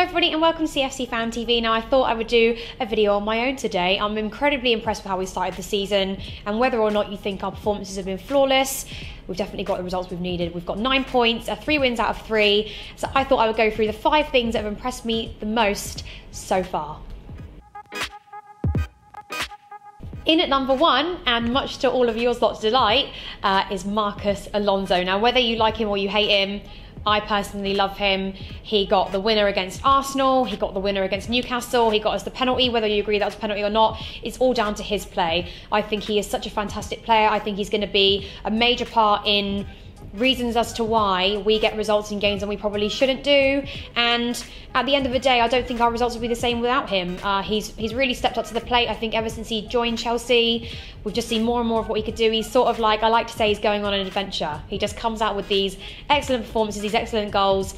everybody and welcome to CFC Fan TV. Now I thought I would do a video on my own today. I'm incredibly impressed with how we started the season, and whether or not you think our performances have been flawless, we've definitely got the results we've needed. We've got 9 points, 3 wins out of 3. So I thought I would go through the 5 things that have impressed me the most so far. In at number 1, and much to all of yours lot's delight, is Marcos Alonso. Now whether you like him or you hate him, I personally love him. He got the winner against Arsenal, he got the winner against Newcastle, he got us the penalty. Whether you agree that was a penalty or not, it's all down to his play. I think he is such a fantastic player. I think he's going to be a major part in reasons as to why we get results in games and we probably shouldn't do. And at the end of the day, I don't think our results will be the same without him. He's really stepped up to the plate. I think ever since he joined Chelsea, we've just seen more and more of what he could do. He's sort of like, I like to say, he's going on an adventure. He just comes out with these excellent performances, these excellent goals.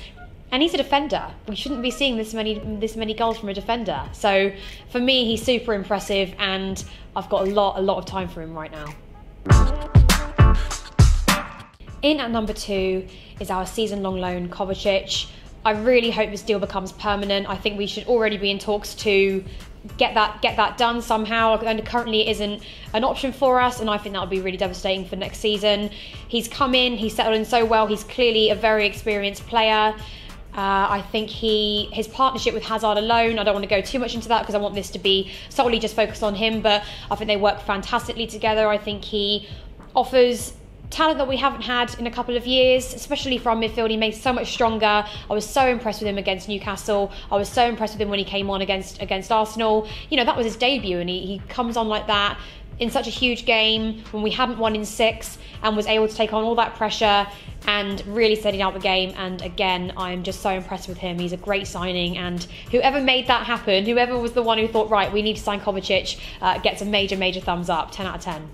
And he's a defender. We shouldn't be seeing this many goals from a defender. So for me, he's super impressive, and I've got a lot of time for him right now. In at number 2 is our season-long loan, Kovacic. I really hope this deal becomes permanent. I think we should already be in talks to get that done somehow, and currently it isn't an option for us, and I think that would be really devastating for next season. He's come in, he's settled in so well, he's clearly a very experienced player. I think his partnership with Hazard alone, I don't want to go too much into that because I want this to be solely just focused on him, but I think they work fantastically together. I think he offers talent that we haven't had in a couple of years, especially from midfield. He makes so much stronger. I was so impressed with him against Newcastle. I was so impressed with him when he came on against Arsenal. You know, that was his debut, and he comes on like that in such a huge game when we hadn't won in 6, and was able to take on all that pressure and really steadied out the game. And again, I'm just so impressed with him. He's a great signing, and whoever made that happen, whoever was the one who thought, right, we need to sign Kovacic, gets a major thumbs up. 10 out of 10.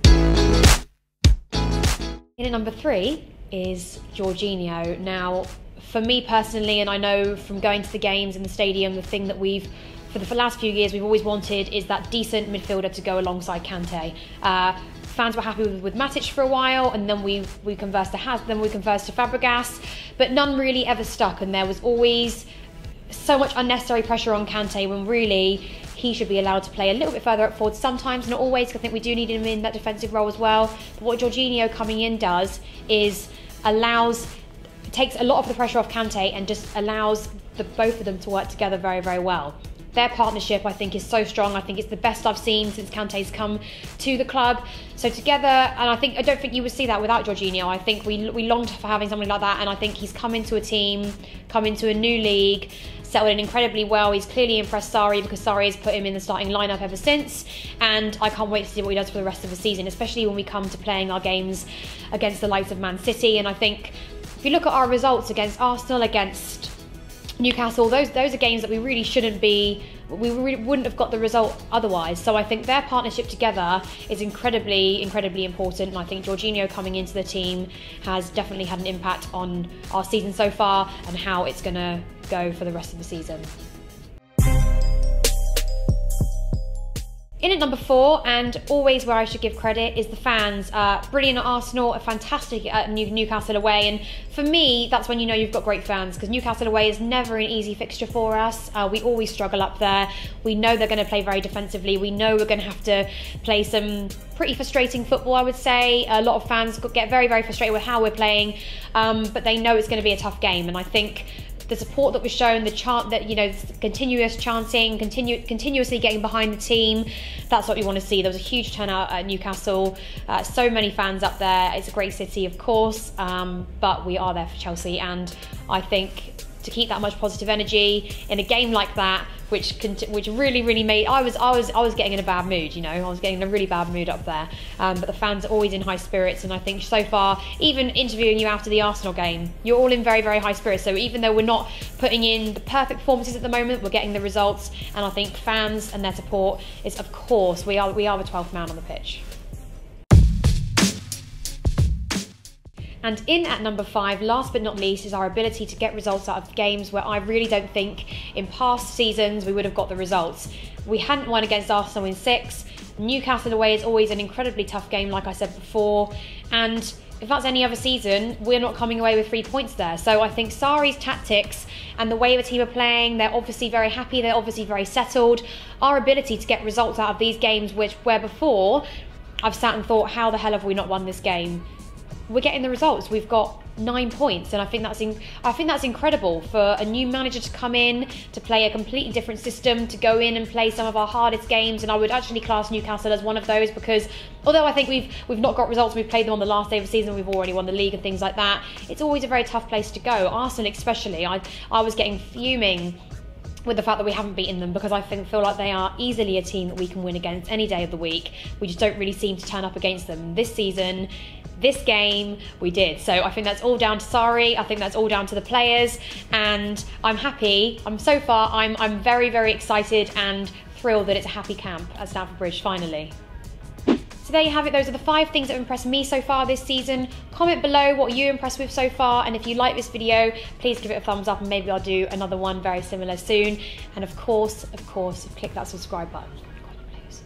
In at number 3 is Jorginho. Now, for me personally, and I know from going to the games in the stadium, the thing that for the last few years, we've always wanted is that decent midfielder to go alongside Kante. Fans were happy with Matic for a while, and then we conversed to Fabregas, but none really ever stuck, and there was always so much unnecessary pressure on Kante when really he should be allowed to play a little bit further up forward sometimes, not always, because I think we do need him in that defensive role as well. But what Jorginho coming in does is takes a lot of the pressure off Kante and just allows both of them to work together very well. Their partnership, I think, is so strong. I think it's the best I've seen since Kante's come to the club. So together, and I don't think you would see that without Jorginho. I think we longed for having somebody like that, and I think he's come into a team, come into a new league, settled in incredibly well. He's clearly impressed Sarri, because Sarri has put him in the starting lineup ever since, and I can't wait to see what he does for the rest of the season, especially when we come to playing our games against the likes of Man City. And I think if you look at our results against Arsenal, against Newcastle, those are games that we really shouldn't be, we really wouldn't have got the result otherwise. So I think their partnership together is incredibly important, and I think Jorginho coming into the team has definitely had an impact on our season so far and how it's going to go for the rest of the season. In at number 4, and always where I should give credit, is the fans. Brilliant at Arsenal, fantastic at Newcastle away, and for me, that's when you know you've got great fans, because Newcastle away is never an easy fixture for us. We always struggle up there. We know they're going to play very defensively. We know we're going to have to play some pretty frustrating football, I would say. A lot of fans get very frustrated with how we're playing, but they know it's going to be a tough game, and I think the support that was shown, the chant that, you know, continuous chanting, continuously getting behind the team, that's what we want to see. There was a huge turnout at Newcastle, so many fans up there. It's a great city, of course, but we are there for Chelsea, and I think to keep that much positive energy in a game like that, which really made, I was getting in a bad mood, you know, I was getting in a really bad mood up there, but the fans are always in high spirits, and I think so far, even interviewing you after the Arsenal game, you're all in very high spirits. So even though we're not putting in the perfect performances at the moment, we're getting the results, and I think fans and their support is, of course, we are the 12th man on the pitch. And in at number 5, last but not least, is our ability to get results out of games where I really don't think in past seasons we would have got the results. We hadn't won against Arsenal in 6. Newcastle away is always an incredibly tough game, like I said before, and if that's any other season, we're not coming away with 3 points there. So I think Sarri's tactics and the way the team are playing, they're obviously very happy, they're obviously very settled. Our ability to get results out of these games, where before I've sat and thought, how the hell have we not won this game? We're getting the results. We've got 9 points, and I think that's incredible for a new manager to come in to play a completely different system, to go in and play some of our hardest games. And I would actually class Newcastle as one of those, because although I think we've not got results, we've played them on the last day of the season, we've already won the league and things like that. It's always a very tough place to go. Arsenal especially, I was getting fuming with the fact that we haven't beaten them, because I feel like they are easily a team that we can win against any day of the week. We just don't really seem to turn up against them. This season, this game, we did. So I think that's all down to Sarri. I think that's all down to the players, and I'm happy. I'm very, very excited and thrilled that it's a happy camp at Stamford Bridge finally. So there you have it. Those are the 5 things that have impressed me so far this season. Comment below what you're impressed with so far, and if you like this video, please give it a thumbs up, and maybe I'll do another one very similar soon. And of course, click that subscribe button. Please.